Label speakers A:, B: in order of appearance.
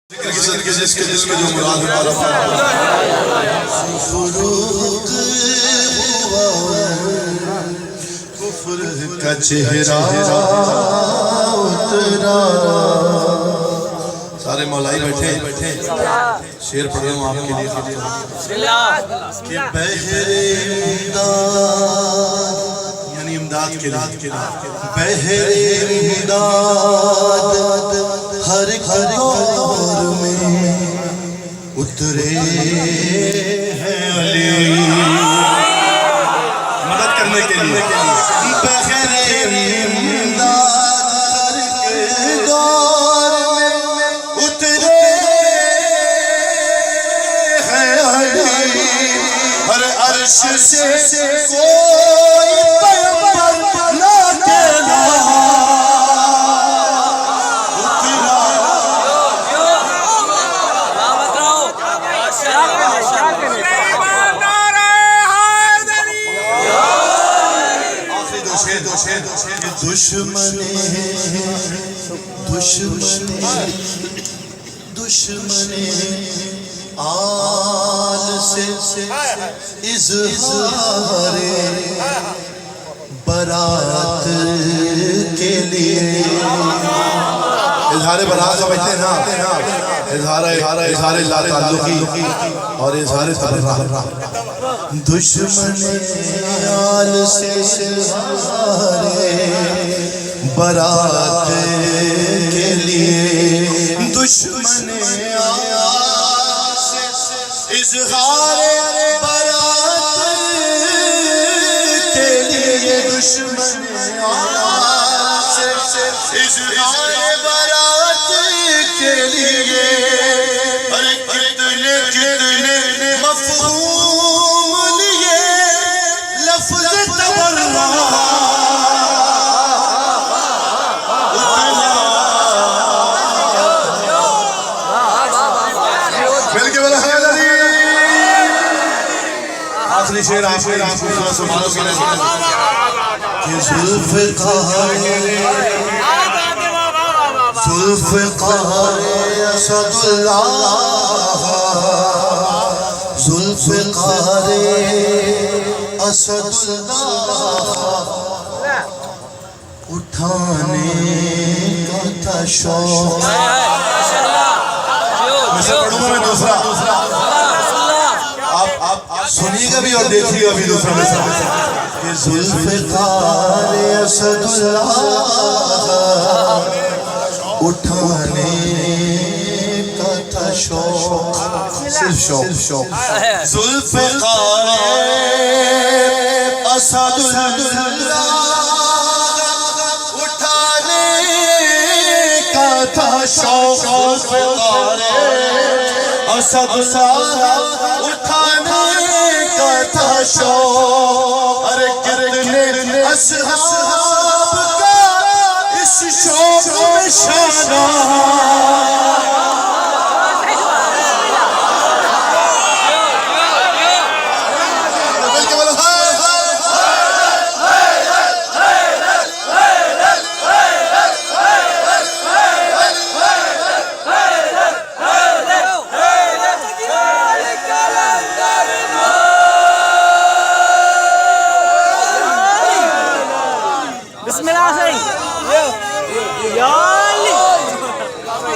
A: جس کے دل میں جو مراد فروغ ہوا کفر کا چہرہ اترا سارے مولائی بیٹھے شعر پڑھ رہا ہوں آپ کے لیے کہ بحر امداد یعنی امداد کے لیے بحر امداد ہر دور میں اترے ہیں علی مدد کرنے کے لیے بحر امداد ہر دور میں اترے ہیں علی ہر عرش سے کوئی پیغمبر نہ کہلا دشمن آل سے اظہار برات کے لیے اظہار برات سمجھتے ہیں نا اظہار لا تعلقی اور اظہار تبرک دشمن آل سے اظہار برات کے لیے دشمن آل سے اظہار برات کے لیے دشمن آل سے اظہار برات کے لیے کتنے مفہوم لیے لفظ تبرک شیر آپ سبحانہ کے لئے کہ ذوالفقار اسد اللہ ذوالفقار اسد اللہ اٹھانے کا تھا شوق میں دوسرا سنیے گا بھی اور دیکھیے گا بھی دوسرا مثال کہ ذوالفقار اسد اللہ اٹھانے کا تھا شوق صرف شوق ذوالفقار اسد اللہ اٹھانے کا تھا شوق ذوالفقار اسد اللہ اٹھانے تھا شوق ارے کتنے اصحاب کا اس شوق میں شانہ